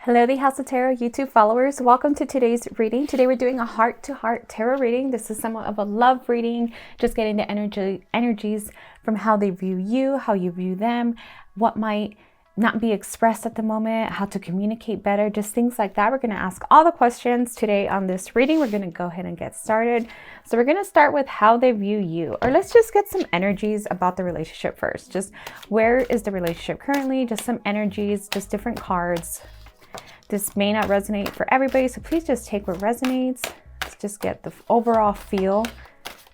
Hello, the House of Tarot YouTube followers. Welcome to today's reading. Today we're doing a heart-to-heart tarot reading. This is somewhat of a love reading, just getting the energies from how they view you, how you view them, what might not be expressed at the moment, how to communicate better, just things like that. We're going to ask all the questions today on this reading. We're going to go ahead and get started. So we're going to start with how they view you, or let's just get some energies about the relationship first. Just where is the relationship currently? Just some energies, just different cards. This may not resonate for everybody, so please just take what resonates. Let's just get the overall feel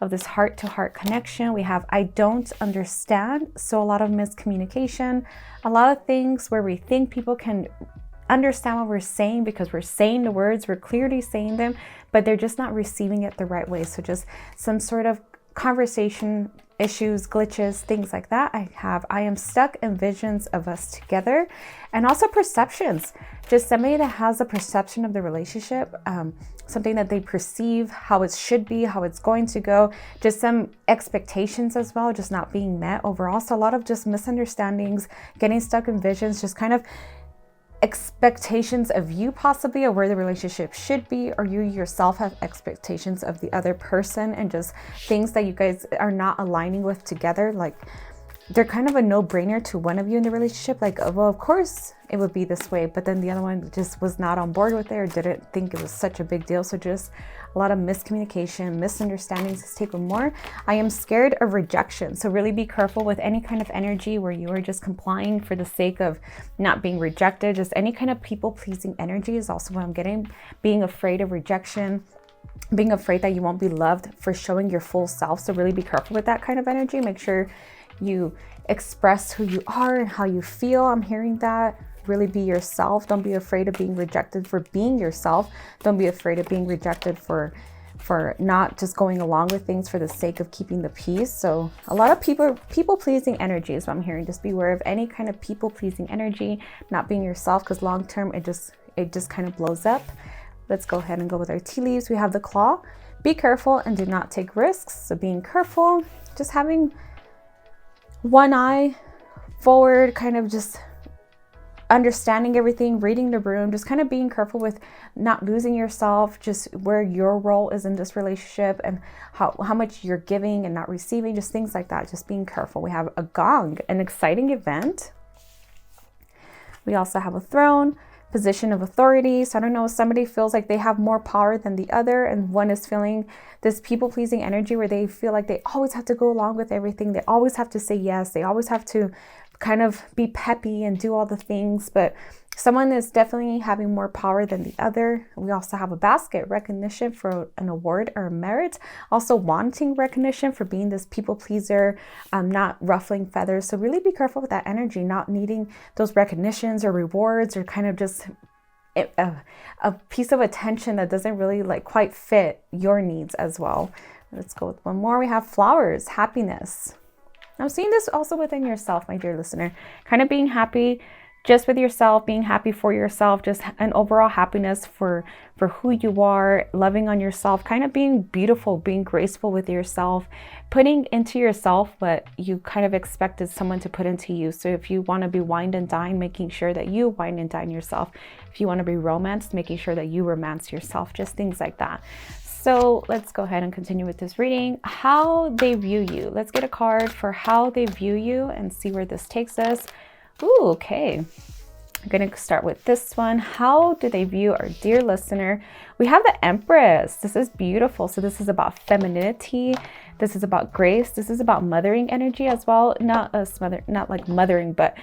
of this heart-to-heart connection. We have I don't understand, so a lot of miscommunication, a lot of things where we think people can understand what we're saying because we're saying the words, we're clearly saying them, but they're just not receiving it the right way. So just some sort of conversation issues, glitches, things like that. I am stuck in visions of us together, and also perceptions. Just somebody that has a perception of the relationship, something that they perceive how it should be, how it's going to go, just some expectations as well, just not being met overall. So a lot of just misunderstandings, getting stuck in visions, just kind of expectations of you possibly, or where the relationship should be, or you yourself have expectations of the other person, and just things that you guys are not aligning with together. Like they're kind of a no-brainer to one of you in the relationship, like, oh, well, of course it would be this way, but then the other one just was not on board with it or didn't think it was such a big deal. So just a lot of miscommunication, misunderstandings. Let's take one more. I am scared of rejection. So really be careful with any kind of energy where you are just complying for the sake of not being rejected. Just any kind of people-pleasing energy is also what I'm getting. Being afraid of rejection, being afraid that you won't be loved for showing your full self. So really be careful with that kind of energy. Make sure you express who you are and how you feel. I'm hearing that. Really be yourself. Don't be afraid of being rejected for being yourself. Don't be afraid of being rejected for not just going along with things for the sake of keeping the peace. So a lot of people-pleasing energy is what I'm hearing. Just beware of any kind of people-pleasing energy, not being yourself, because long term it just kind of blows up. Let's go ahead and go with our tea leaves. We have the claw. Be careful and do not take risks. So being careful, just having one eye forward, kind of just understanding everything, reading the room, just kind of being careful with not losing yourself, just where your role is in this relationship and how much you're giving and not receiving, just things like that. Just being careful. We have a gong, an exciting event. We also have a throne, position of authority. So I don't know if somebody feels like they have more power than the other, and one is feeling this people-pleasing energy where they feel like they always have to go along with everything. They always have to say yes. They always have to kind of be peppy and do all the things, but someone is definitely having more power than the other. We also have a basket, recognition for an award or a merit, also wanting recognition for being this people pleaser, not ruffling feathers. So really be careful with that energy, not needing those recognitions or rewards, or kind of just a piece of attention that doesn't really like quite fit your needs as well. Let's go with one more. We have flowers, happiness. I'm seeing this also within yourself, my dear listener, kind of being happy just with yourself, being happy for yourself, just an overall happiness for who you are, loving on yourself, kind of being beautiful, being graceful with yourself, putting into yourself what you kind of expected someone to put into you. So if you want to be wined and dined, making sure that you wine and dine yourself. If you want to be romanced, making sure that you romance yourself, just things like that. So let's go ahead and continue with this reading. How they view you. Let's get a card for how they view you and see where this takes us. Ooh, okay. I'm going to start with this one. How do they view our dear listener? We have the Empress. This is beautiful. So this is about femininity. This is about grace. This is about mothering energy as well. Not like mothering, but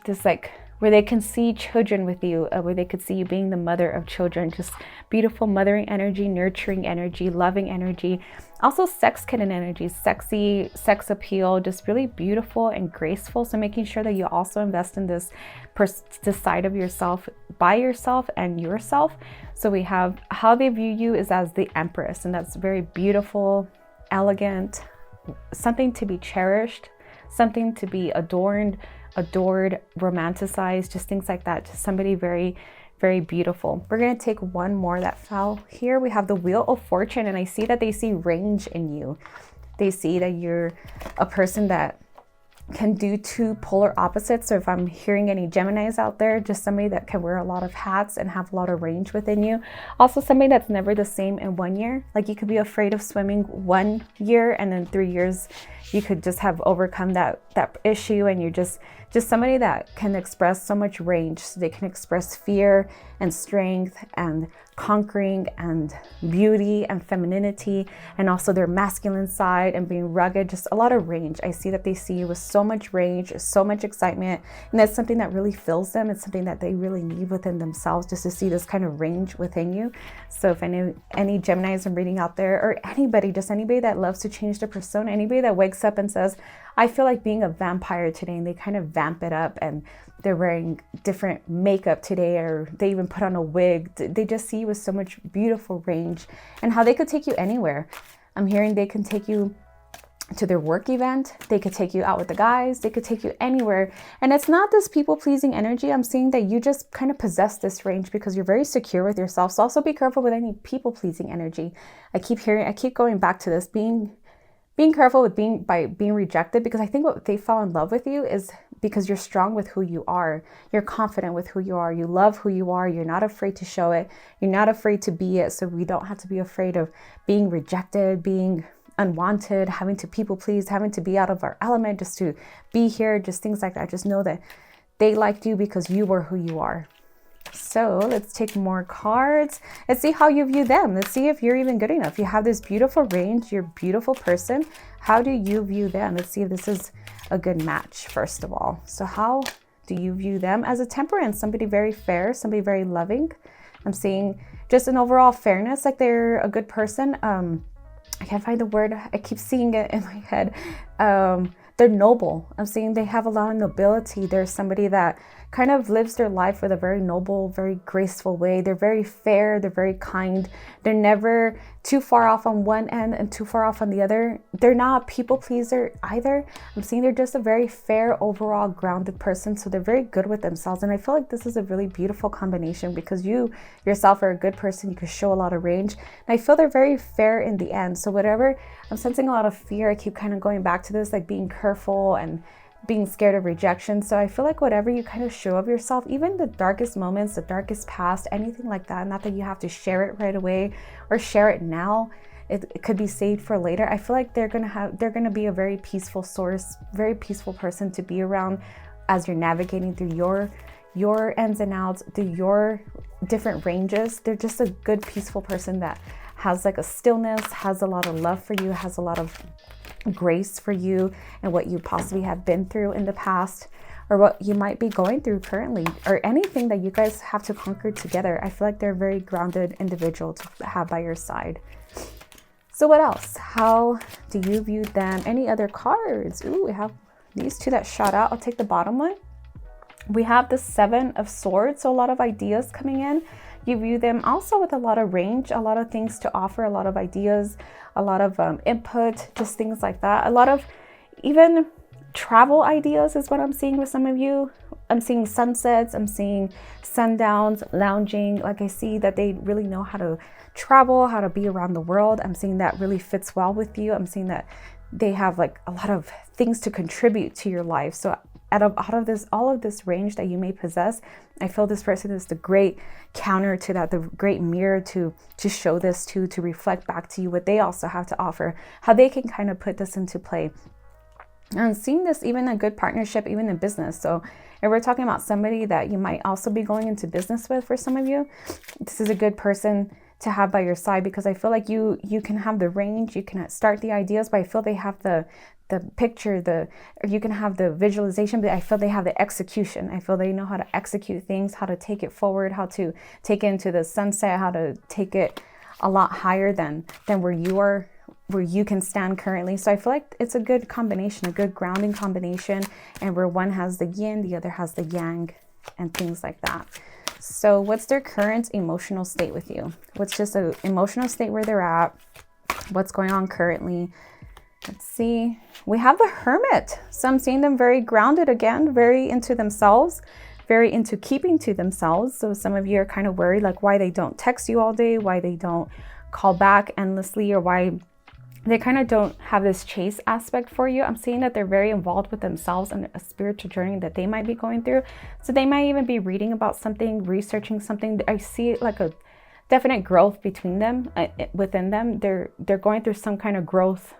this like where they can see children with you, where they could see you being the mother of children. Just beautiful mothering energy, nurturing energy, loving energy. Also sex kitten energy, sexy, sex appeal, just really beautiful and graceful. So making sure that you also invest in this side of yourself, by yourself and yourself. So we have how they view you is as the Empress, and that's very beautiful, elegant, something to be cherished, something to be adored, romanticized, just things like that. Just somebody very, very beautiful. We're going to take one more that fell here. We have the Wheel of Fortune, and I see that they see range in you. They see that you're a person that can do two polar opposites. So if I'm hearing any Geminis out there, just somebody that can wear a lot of hats and have a lot of range within you. Also somebody that's never the same in 1 year. Like you could be afraid of swimming 1 year and then 3 years you could just have overcome that issue, and you're just somebody that can express so much range. So they can express fear and strength and conquering and beauty and femininity, and also their masculine side and being rugged, just a lot of range. I see that they see you with so much range, so much excitement, and that's something that really fills them. It's something that they really need within themselves, just to see this kind of range within you. So if any Geminis I'm reading out there, or anybody, just anybody that loves to change their persona, anybody that wakes up and says, I feel like being a vampire today, and they kind of vamp it up and they're wearing different makeup today, or they even put on a wig. They just see you with so much beautiful range and how they could take you anywhere. I'm hearing they can take you to their work event. They could take you out with the guys. They could take you anywhere. And it's not this people-pleasing energy. I'm seeing that you just kind of possess this range because you're very secure with yourself. So also be careful with any people-pleasing energy. I keep going back to this, being careful with being rejected, because I think what they fall in love with you is because you're strong with who you are. You're confident with who you are. You love who you are. You're not afraid to show it. You're not afraid to be it. So we don't have to be afraid of being rejected, being unwanted, having to people please, having to be out of our element just to be here, just things like that. Just know that they liked you because you were who you are. So let's take more cards. Let's see how you view them. Let's see if you're even good enough. You have this beautiful range. You're a beautiful person. How do you view them? Let's see if this is a good match, first of all. So how do you view them? As a Temperance, somebody very fair, somebody very loving. I'm seeing just an overall fairness, like they're a good person. I can't find the word. I keep seeing it in my head. They're noble. I'm seeing they have a lot of nobility. They're somebody that kind of lives their life with a very noble, very graceful way. They're very fair. They're very kind. They're never too far off on one end and too far off on the other. They're not a people pleaser either. I'm seeing they're just a very fair, overall grounded person. So they're very good with themselves. And I feel like this is a really beautiful combination because you yourself are a good person. You can show a lot of range. And I feel they're very fair in the end. So whatever, I'm sensing a lot of fear. I keep kind of going back to this, like being careful and being scared of rejection. So I feel like whatever you kind of show of yourself, even the darkest moments, the darkest past, anything like that, not that you have to share it right away or share it now. It could be saved for later. I feel like they're gonna be a very peaceful source, very peaceful person to be around as you're navigating through your ins and outs, through your different ranges. They're just a good, peaceful person that has like a stillness, has a lot of love for you, has a lot of grace for you and what you possibly have been through in the past, or what you might be going through currently, or anything that you guys have to conquer together. I feel like they're a very grounded individual to have by your side. So what else? How do you view them? Any other cards? Ooh, we have these two that shot out. I'll take the bottom one. We have the Seven of Swords, so a lot of ideas coming in. You view them also with a lot of range, a lot of things to offer, a lot of ideas, a lot of input, just things like that. A lot of even travel ideas is what I'm seeing with some of you. I'm seeing sunsets, I'm seeing sundowns, lounging. Like I see that they really know how to travel, how to be around the world. I'm seeing that really fits well with you. I'm seeing that they have like a lot of things to contribute to your life. So out of this, all of this range that you may possess, I feel this person is the great counter to that, the great mirror to show this to reflect back to you what they also have to offer, how they can kind of put this into play. And seeing this even in a good partnership, even in business. So if we're talking about somebody that you might also be going into business with, for some of you, this is a good person to have by your side, because I feel like you can have the range, you can start the ideas, but I feel they have the picture, or you can have the visualization, but I feel they have the execution. I feel they know how to execute things, how to take it forward, how to take it into the sunset, how to take it a lot higher than where you are, where you can stand currently. So I feel like it's a good combination, a good grounding combination, and where one has the yin, the other has the yang, and things like that. So what's their current emotional state with you? What's just an emotional state where they're at? What's going on currently? Let's see. We have the Hermit. So I'm seeing them very grounded again, very into themselves, very into keeping to themselves. So some of you are kind of worried, like why they don't text you all day, why they don't call back endlessly, or why they kind of don't have this chase aspect for you. I'm seeing that they're very involved with themselves and a spiritual journey that they might be going through. So they might even be reading about something, researching something. I see like a definite growth between them, within them. They're going through some kind of growth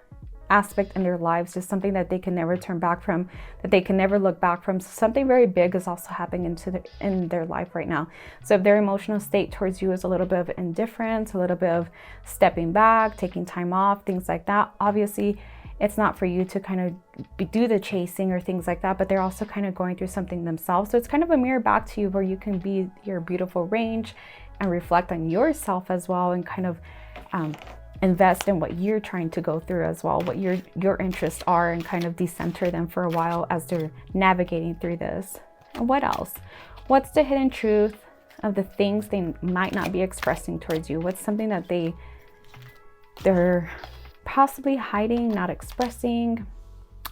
aspect in their lives, just something that they can never turn back from, that they can never look back from. So something very big is also happening in their life right now. So if their emotional state towards you is a little bit of indifference, a little bit of stepping back, taking time off, things like that, obviously it's not for you to kind of do the chasing or things like that, but they're also kind of going through something themselves. So it's kind of a mirror back to you where you can be your beautiful range and reflect on yourself as well, and kind of invest in what you're trying to go through as well, what your interests are, and kind of decenter them for a while as they're navigating through this. And what else? What's the hidden truth of the things they might not be expressing towards you? What's something that they're possibly hiding, not expressing?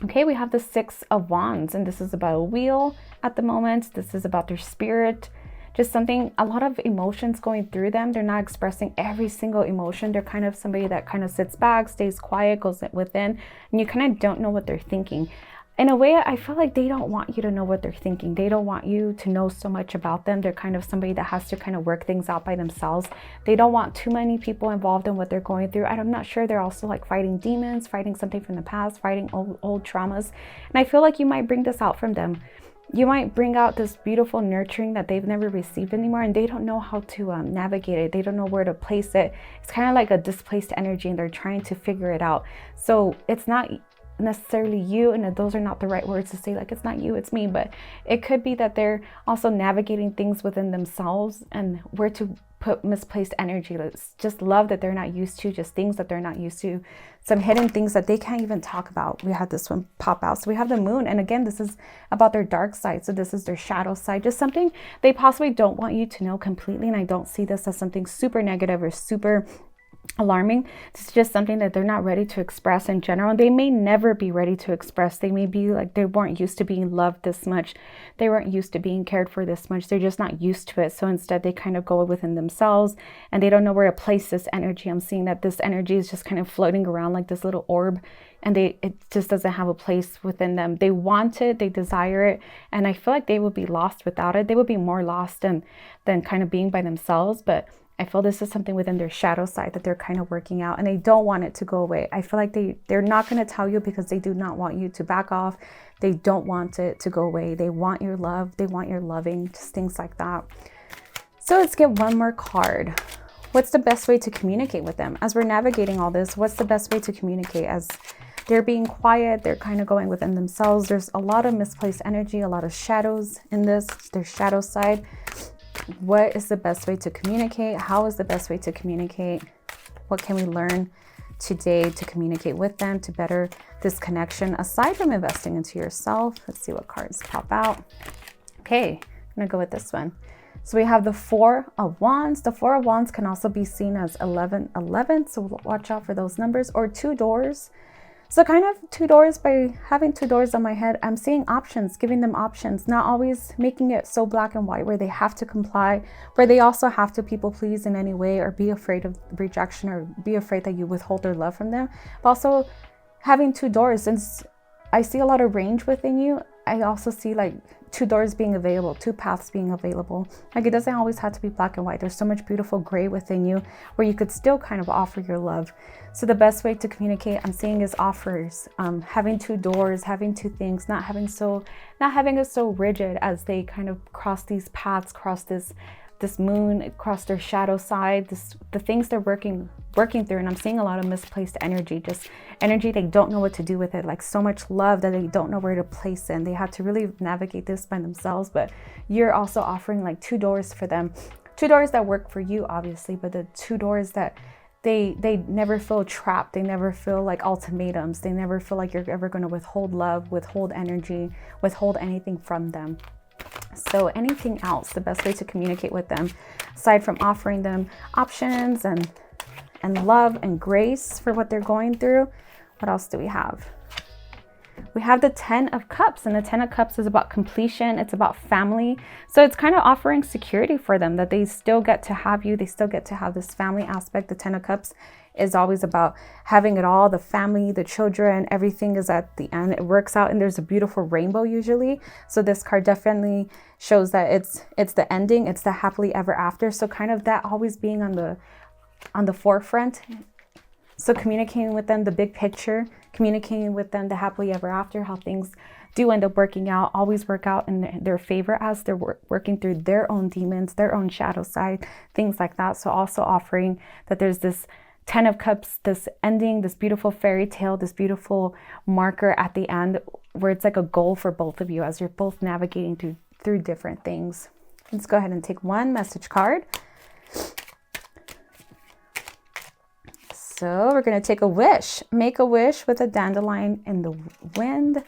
Okay, we have the Six of Wands, and this is about a wheel at the moment. This is about their spirit. Just something, a lot of emotions going through them. They're not expressing every single emotion. They're kind of somebody that kind of sits back, stays quiet, goes within, and you kind of don't know what they're thinking. In a way, I feel like they don't want you to know what they're thinking. They don't want you to know so much about them. They're kind of somebody that has to kind of work things out by themselves. They don't want too many people involved in what they're going through. I'm not sure. They're also like fighting demons, fighting something from the past, fighting old traumas. And I feel like you might bring this out from them. You might bring out this beautiful nurturing that they've never received anymore, and they don't know how to navigate it. They don't know where to place it. It's kind of like a displaced energy, and they're trying to figure it out. So it's not necessarily you, and those are not the right words to say, like it's not you, it's me, but it could be that they're also navigating things within themselves and where to put misplaced energy. It's just love that they're not used to, just things that they're not used to, some hidden things that they can't even talk about. We had this one pop out. So we have the moon, and again, this is about their dark side. So this is their shadow side, just something they possibly don't want you to know completely. And I don't see this as something super negative or super alarming. This is just something that they're not ready to express in general. They may never be ready to express. They may be like, they weren't used to being loved this much. They weren't used to being cared for this much. They're just not used to it. So instead they kind of go within themselves, and they don't know where to place this energy. I'm seeing that this energy is just kind of floating around like this little orb, and it just doesn't have a place within them. They want it, they desire it, and I feel like they would be lost without it. They would be more lost than kind of being by themselves. But I feel this is something within their shadow side that they're kind of working out, and they don't want it to go away. I feel like they're not going to tell you because they do not want you to back off. They don't want it to go away. They want your love. They want your loving, just things like that. So let's get one more card. What's the best way to communicate with them? As we're navigating all this, what's the best way to communicate? As they're being quiet, they're kind of going within themselves. There's a lot of misplaced energy, a lot of shadows in this, their shadow side. What is the best way to communicate? How is the best way to communicate? What can we learn today to communicate with them, to better this connection, aside from investing into yourself? Let's see what cards pop out. Okay, I'm gonna go with this one. So we have the Four of Wands. The Four of Wands can also be seen as 1111, so watch out for those numbers, or two doors. So kind of two doors. By having two doors on my head, I'm seeing options, giving them options, not always making it so black and white where they have to comply, where they also have to people please in any way, or be afraid of rejection, or be afraid that you withhold their love from them. But also having two doors, since I see a lot of range within you, I also see like two doors being available, two paths being available. Like it doesn't always have to be black and white. There's so much beautiful gray within you where you could still kind of offer your love. So the best way to communicate, I'm seeing, is offers, having two doors, having two things, not having it so rigid as they kind of cross these paths, cross this moon, across their shadow side, the things they're working through. And I'm seeing a lot of misplaced energy, just energy they don't know what to do with it, like so much love that they don't know where to place in. They have to really navigate this by themselves. But you're also offering like two doors for them, two doors that work for you, obviously, but the two doors that they never feel trapped. They never feel like ultimatums. They never feel like you're ever going to withhold love, withhold energy, withhold anything from them. So anything else, the best way to communicate with them, aside from offering them options and love and grace for what they're going through, what else do we have? we have the 10 of Cups, and the 10 of Cups is about completion. It's about family. So it's kind of offering security for them, that they still get to have you. They still get to have this family aspect. The 10 of Cups is always about having it all, the family, the children, everything is at the end. It works out, and there's a beautiful rainbow usually. So this card definitely shows that it's the ending, it's the happily ever after. So kind of that always being on the forefront. So communicating with them the big picture, communicating with them the happily ever after, how things do end up working out, always work out in their favor as they're working through their own demons, their own shadow side, things like that. So also offering that there's this 10 of Cups, this ending, this beautiful fairy tale, this beautiful marker at the end where it's like a goal for both of you as you're both navigating through different things. Let's go ahead and take one message card. So we're going to take a wish. Make a wish with a dandelion in the wind.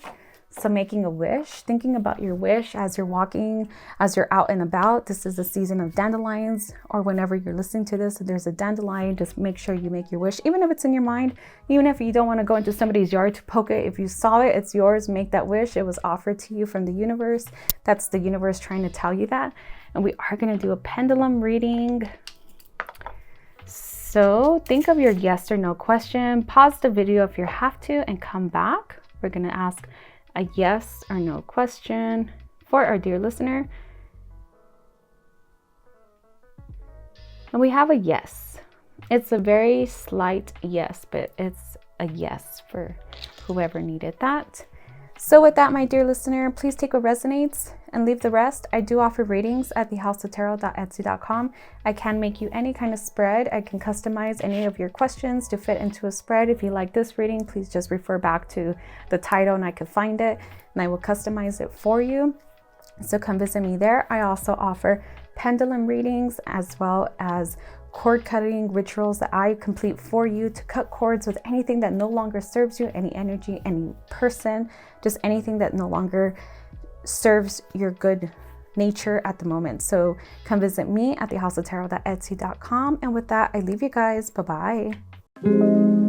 So making a wish, thinking about your wish as you're walking, as you're out and about. This is the season of dandelions, or whenever you're listening to this, if there's a dandelion, just make sure you make your wish, even if it's in your mind, even if you don't want to go into somebody's yard to poke it. If you saw it, it's yours. Make that wish. It was offered to you from the universe. That's the universe trying to tell you that. And we are going to do a pendulum reading. So think of your yes or no question. Pause the video if you have to and come back. We're going to ask a yes or no question for our dear listener. And we have a yes. It's a very slight yes, but it's a yes for whoever needed that. So with that, my dear listener, please take what resonates and leave the rest. I do offer readings at thehouseoftarot.etsy.com. I can make you any kind of spread. I can customize any of your questions to fit into a spread. If you like this reading, please just refer back to the title and I can find it and I will customize it for you. So come visit me there. I also offer pendulum readings as well as cord cutting rituals that I complete for you to cut cords with anything that no longer serves you, any energy, any person, just anything that no longer serves your good nature at the moment. So come visit me at thehouseoftarot.etsy.com. And with that, I leave you guys. Bye-bye.